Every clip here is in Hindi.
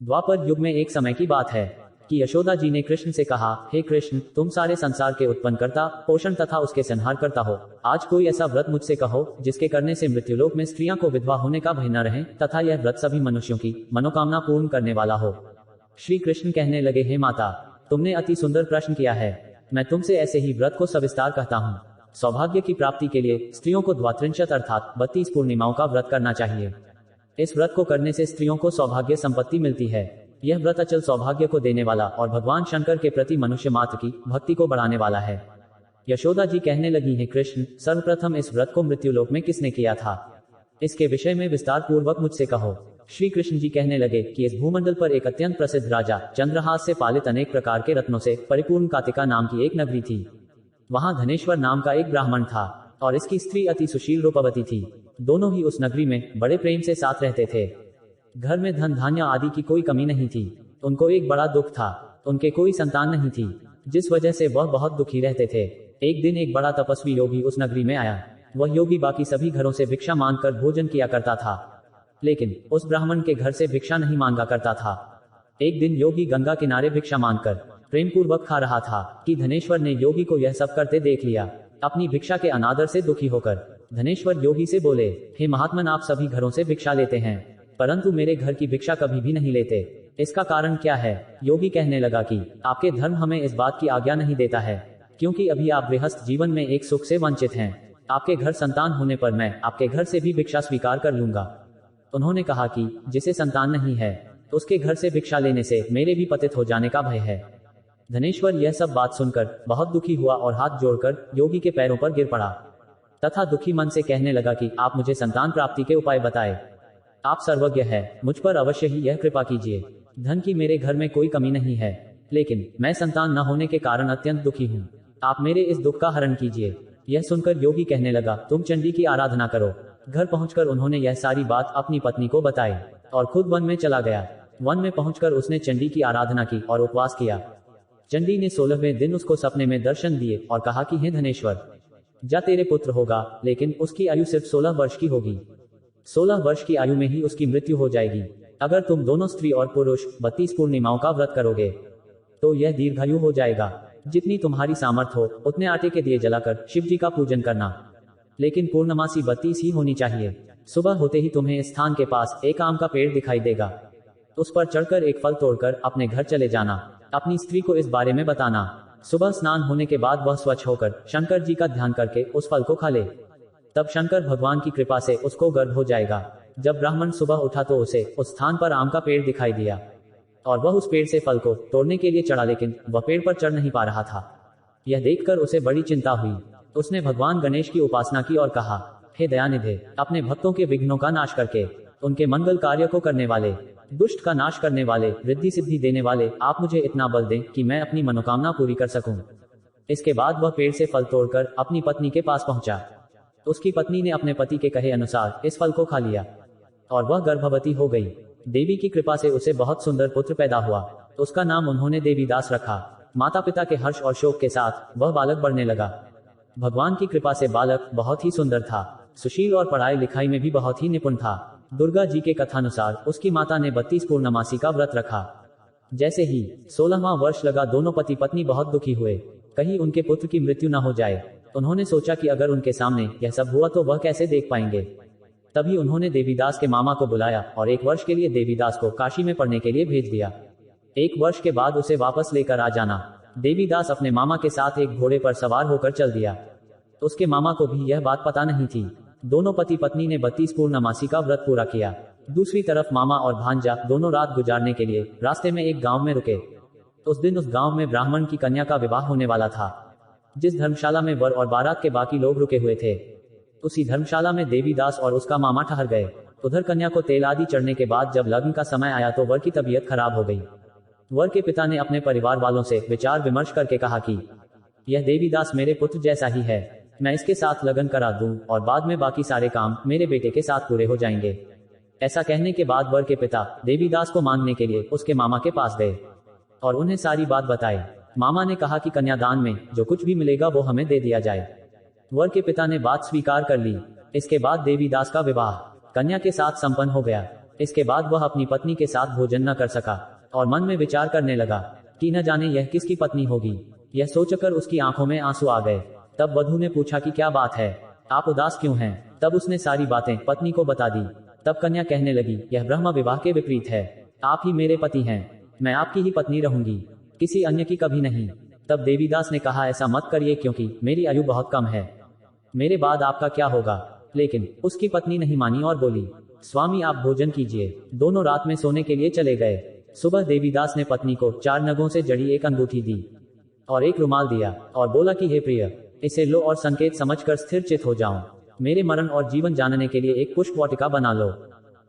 द्वापर युग में एक समय की बात है कि यशोदा जी ने कृष्ण से कहा, हे कृष्ण, तुम सारे संसार के उत्पन्न करता, पोषण तथा उसके संहार करता हो। आज कोई ऐसा व्रत मुझसे कहो जिसके करने से मृत्युलोक में स्त्रियां को विधवा होने का भय न रहे, तथा यह व्रत सभी मनुष्यों की मनोकामना पूर्ण करने वाला हो। श्री कृष्ण कहने लगे, हे माता, तुमने अति सुंदर प्रश्न किया है। मैं तुमसे ऐसे ही व्रत को सविस्तार कहता हूँ। सौभाग्य की प्राप्ति के लिए स्त्रियों को द्वात्रिंशत अर्थात 32 पूर्णिमाओं का व्रत करना चाहिए। इस व्रत को करने से स्त्रियों को सौभाग्य संपत्ति मिलती है। यह व्रत अचल सौभाग्य को देने वाला और भगवान शंकर के प्रति मनुष्य मात्र की भक्ति को बढ़ाने वाला है। यशोदा जी कहने लगी, है कृष्ण, सर्वप्रथम इस व्रत को मृत्युलोक में किसने किया था? इसके विषय में विस्तार पूर्वक मुझसे कहो। श्री कृष्ण जी कहने लगे कि इस भूमंडल पर एक अत्यंत प्रसिद्ध राजा चंद्रहास से पालित अनेक प्रकार के रत्नों से परिपूर्ण कातिका नाम की एक नगरी थी। वहां धनेश्वर नाम का एक ब्राह्मण था और इसकी स्त्री अति सुशील रूपवती थी। दोनों ही उस नगरी में बड़े प्रेम से साथ रहते थे। घर में धन धान्य आदि की कोई कमी नहीं थी। उनको एक बड़ा दुख था, उनके कोई संतान नहीं थी, जिस वजह से वह बहुत दुखी रहते थे। एक दिन एक बड़ा तपस्वी योगी उस नगरी में आया। वह योगी बाकी सभी घरों से भिक्षा मांगकर भोजन किया करता था, लेकिन उस ब्राह्मण के घर से भिक्षा नहीं मांगा करता था। एक दिन योगी गंगा किनारे भिक्षा मांगकर प्रेम पूर्वक खा रहा था कि धनेश्वर ने योगी को यह सब करते देख लिया। अपनी भिक्षा के अनादर से दुखी होकर धनेश्वर योगी से बोले, हे महात्मन, आप सभी घरों से भिक्षा लेते हैं, परंतु मेरे घर की भिक्षा कभी भी नहीं लेते। इसका कारण क्या है? योगी कहने लगा कि आपके धर्म हमें इस बात की आज्ञा नहीं देता है, क्योंकि अभी आप गृहस्थ जीवन में एक सुख से वंचित हैं। आपके घर संतान होने पर मैं आपके घर से भी भिक्षा स्वीकार कर लूंगा। उन्होंने कहा कि जिसे संतान नहीं है उसके घर से भिक्षा लेने से मेरे भी पतित हो जाने का भय है। धनेश्वर यह सब बात सुनकर बहुत दुखी हुआ और हाथ जोड़कर योगी के पैरों पर गिर पड़ा तथा दुखी मन से कहने लगा कि आप मुझे संतान प्राप्ति के उपाय बताए। आप सर्वज्ञ है, मुझ पर अवश्य ही यह कृपा कीजिए। धन की मेरे घर में कोई कमी नहीं है, लेकिन मैं संतान न होने के कारण अत्यंत दुखी हूँ। आप मेरे इस दुख का हरण कीजिए। यह सुनकर योगी कहने लगा, तुम चंडी की आराधना करो। घर पहुंचकर उन्होंने यह सारी बात अपनी पत्नी को बताई और खुद वन में चला गया। वन में पहुंचकर उसने चंडी की आराधना की और उपवास किया। चंडी ने 16वें दिन उसको सपने में दर्शन दिए और कहा कि हे धनेश्वर, जा, तेरे पुत्र होगा, लेकिन उसकी आयु सिर्फ 16 वर्ष की होगी। 16 वर्ष की आयु में ही उसकी मृत्यु हो जाएगी। अगर तुम दोनों स्त्री और पुरुष 32 पूर्णिमाओं का व्रत करोगे तो यह दीर्घायु हो जाएगा। जितनी तुम्हारी सामर्थ हो उतने आटे के दिए जलाकर शिव जी का पूजन करना, लेकिन पूर्णमासी 32 ही होनी चाहिए। सुबह होते ही तुम्हें इस स्थान के पास एक आम का पेड़ दिखाई देगा। उस पर चढ़कर एक फल तोड़कर अपने घर चले जाना। अपनी स्त्री को इस बारे में बताना। सुबह स्नान होने के बाद वह स्वच्छ होकर शंकर जी का ध्यान करके उस फल को खा ले। तब शंकर भगवान की कृपा से उसको गर्भ हो जाएगा। जब ब्राह्मण सुबह उठा तो उसे उस स्थान पर आम का पेड़ दिखाई दिया और वह उस पेड़ से फल को तोड़ने के लिए चढ़ा, लेकिन वह पेड़ पर चढ़ नहीं पा रहा था। यह देखकर उसे बड़ी चिंता हुई। उसने भगवान गणेश की उपासना की और कहा, हे दयानिधे, अपने भक्तों के विघ्नों का नाश करके उनके मंगल कार्य को करने वाले, दुष्ट का नाश करने वाले, रिद्धि सिद्धि देने वाले, आप मुझे इतना बल दें कि मैं अपनी मनोकामना पूरी कर सकूं। इसके बाद वह पेड़ से फल तोड़कर अपनी पत्नी के पास पहुंचा। उसकी पत्नी ने अपने पति के कहे अनुसार इस फल को खा लिया और वह गर्भवती हो गई। देवी की कृपा से उसे बहुत सुंदर पुत्र पैदा हुआ। उसका नाम उन्होंने देवीदास रखा। माता पिता के हर्ष और शोक के साथ वह बालक बढ़ने लगा। भगवान की कृपा से बालक बहुत ही सुंदर था, सुशील और पढ़ाई लिखाई में भी बहुत ही निपुण था। दुर्गा जी के कथानुसार उसकी माता ने 32 पूर्णमासी का व्रत रखा। जैसे ही 16वां वर्ष लगा, दोनों पति पत्नी बहुत दुखी हुए, कहीं उनके पुत्र की मृत्यु न हो जाए। उन्होंने सोचा कि अगर उनके सामने यह सब हुआ तो वह कैसे देख पाएंगे। तभी उन्होंने देवीदास के मामा को बुलाया और 1 वर्ष के लिए देवीदास को काशी में पढ़ने के लिए भेज दिया। 1 वर्ष के बाद उसे वापस लेकर आ जाना। देवीदास अपने मामा के साथ एक घोड़े पर सवार होकर चल दिया। उसके मामा को भी यह बात पता नहीं थी। दोनों पति पत्नी ने 32 पूर्णमासी का व्रत पूरा किया। दूसरी तरफ मामा और भांजा दोनों रात गुजारने के लिए रास्ते में एक गांव में रुके। उस दिन उस गांव में ब्राह्मण की कन्या का विवाह होने वाला था। जिस धर्मशाला में वर और बारात के बाकी लोग रुके हुए थे, उसी धर्मशाला में देवीदास और उसका मामा ठहर गए। उधर कन्या को तेल आदि चढ़ने के बाद जब लग्न का समय आया तो वर की तबीयत खराब हो गई। वर के पिता ने अपने परिवार वालों से विचार विमर्श करके कहा कि यह देवीदास मेरे पुत्र जैसा ही है, मैं इसके साथ लगन करा दूं और बाद में बाकी सारे काम मेरे बेटे के साथ पूरे हो जाएंगे। ऐसा कहने के बाद वर के पिता देवीदास को मांगने के लिए उसके मामा के पास गए और उन्हें सारी बात बताई। मामा ने कहा कि कन्यादान में जो कुछ भी मिलेगा वो हमें दे दिया जाए। वर के पिता ने बात स्वीकार कर ली। इसके बाद देवीदास का विवाह कन्या के साथ संपन्न हो गया। इसके बाद वह अपनी पत्नी के साथ भोजन न कर सका और मन में विचार करने लगा कि न जाने यह किसकी पत्नी होगी। यह सोचकर उसकी आंखों में आंसू आ गए। तब वधू ने पूछा कि क्या बात है, आप उदास क्यों हैं? तब उसने सारी बातें पत्नी को बता दी। तब कन्या कहने लगी, यह ब्रह्म विवाह के विपरीत है। आप ही मेरे पति हैं, मैं आपकी ही पत्नी रहूंगी, किसी अन्य की कभी नहीं। तब देवीदास ने कहा, ऐसा मत करिए क्योंकि मेरी आयु बहुत कम है, मेरे बाद आपका क्या होगा? लेकिन उसकी पत्नी नहीं मानी और बोली, स्वामी आप भोजन कीजिए। दोनों रात में सोने के लिए चले गए। सुबह देवीदास ने पत्नी को 4 नगों से जड़ी एक अंगूठी दी और एक रुमाल दिया और बोला कि हे प्रिय, इसे लो और संकेत समझकर स्थिर चित हो जाओ। मेरे मरण और जीवन जानने के लिए एक पुष्प वाटिका बना लो,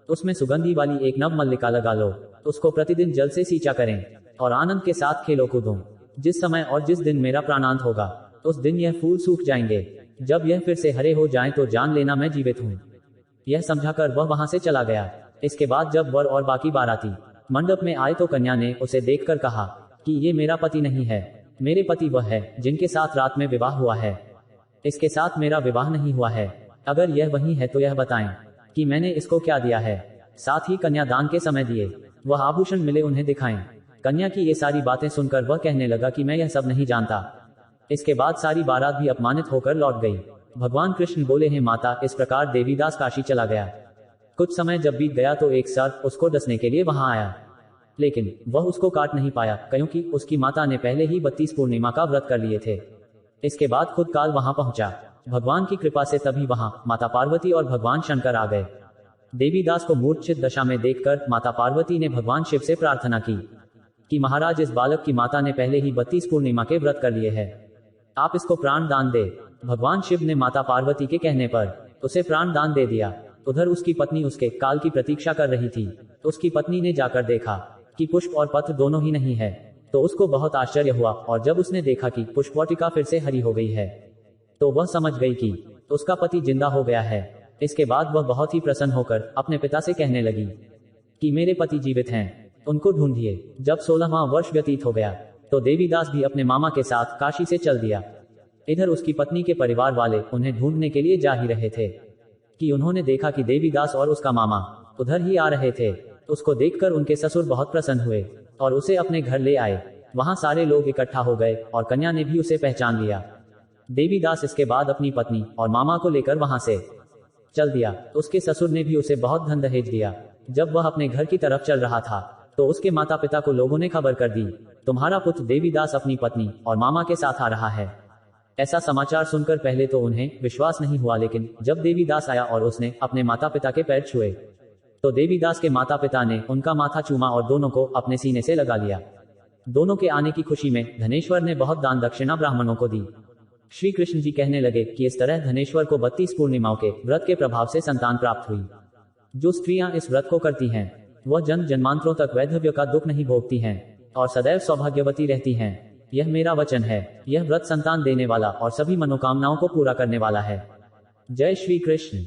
उसमें सुगंधी वाली एक नव मल्लिका लगा लो, उसको प्रतिदिन जल से सींचा करें और आनंद के साथ खेलो कूदो। जिस समय और जिस दिन मेरा प्राणांत होगा उस दिन यह फूल सूख जाएंगे। जब यह फिर से हरे हो जाएं तो जान लेना मैं जीवित हूँ। यह समझाकर वह वहां से चला गया। इसके बाद जब वर और बाकी बाराती मंडप में आए तो कन्या ने उसे देखकर कहा कि ये मेरा पति नहीं है, मेरे पति वह है जिनके साथ रात में विवाह हुआ है, इसके साथ मेरा विवाह नहीं हुआ है। अगर यह वही है तो यह बताएं कि मैंने इसको क्या दिया है। साथ ही कन्यादान के समय दिए वह आभूषण मिले उन्हें दिखाएं। कन्या की ये सारी बातें सुनकर वह कहने लगा कि मैं यह सब नहीं जानता। इसके बाद सारी बारात भी अपमानित होकर लौट गई। भगवान कृष्ण बोले, हे माता, इस प्रकार देवीदास काशी चला गया। कुछ समय जब बीत गया तो एक सर्प उसको डसने के लिए वहां आया, लेकिन वह उसको काट नहीं पाया क्योंकि उसकी माता ने पहले ही 32 पूर्णिमा का व्रत कर लिए थे। इसके बाद खुद काल वहां पहुंचा। भगवान की कृपा से तभी वहां माता पार्वती और भगवान शंकर आ गए। देवीदास को मूर्छित दशा में देखकर माता पार्वती ने भगवान शिव से प्रार्थना की कि महाराज, इस बालक की माता ने पहले ही 32 पूर्णिमा के व्रत कर लिए हैं, आप इसको प्राण दान दे। भगवान शिव ने माता पार्वती के कहने पर उसे प्राण दान दे दिया। उधर उसकी पत्नी उसके काल की प्रतीक्षा कर रही थी। उसकी पत्नी ने जाकर देखा कि पुष्प और पत्र दोनों ही नहीं है, तो उसको बहुत आश्चर्य हुआ और जब उसने देखा कि पुष्पवाटिका फिर से हरी हो गई है तो वह समझ गई कि उसका पति जिंदा हो गया है। इसके बाद वह बहुत ही प्रसन्न होकर अपने पिता से कहने लगी कि मेरे पति जीवित हैं, उनको ढूंढिए। जब 16वां वर्ष व्यतीत हो गया तो देवीदास भी अपने मामा के साथ काशी से चल दिया। इधर उसकी पत्नी के परिवार वाले उन्हें ढूंढने के लिए जा ही रहे थे कि उन्होंने देखा कि देवीदास और उसका मामा उधर ही आ रहे थे। उसको देखकर उनके ससुर बहुत प्रसन्न हुए और उसे अपने घर ले आए। वहां सारे लोग इकट्ठा हो गए और कन्या ने भी उसे पहचान लिया। देवीदास इसके बाद अपनी पत्नी और मामा को लेकर वहां से चल दिया। उसके ससुर ने भी उसे बहुत धन दहेज दिया। जब वह अपने घर की तरफ चल रहा था तो उसके माता पिता को लोगों ने खबर कर दी, तुम्हारा पुत्र देवीदास अपनी पत्नी और मामा के साथ आ रहा है। ऐसा समाचार सुनकर पहले तो उन्हें विश्वास नहीं हुआ, लेकिन जब देवीदास आया और उसने अपने माता पिता के पैर छुए तो देवीदास के माता पिता ने उनका माथा चूमा और दोनों को अपने सीने से लगा लिया। दोनों के आने की खुशी में धनेश्वर ने बहुत दान दक्षिणा ब्राह्मणों को दी। श्री कृष्ण जी कहने लगे कि इस तरह धनेश्वर को 32 पूर्णिमाओं के व्रत के प्रभाव से संतान प्राप्त हुई। जो स्त्रियां इस व्रत को करती हैं वह जन्म जन्मांतरों तक वैधव्य का दुख नहीं भोगती हैं और सदैव सौभाग्यवती रहती हैं। यह मेरा वचन है। यह व्रत संतान देने वाला और सभी मनोकामनाओं को पूरा करने वाला है। जय श्री कृष्ण।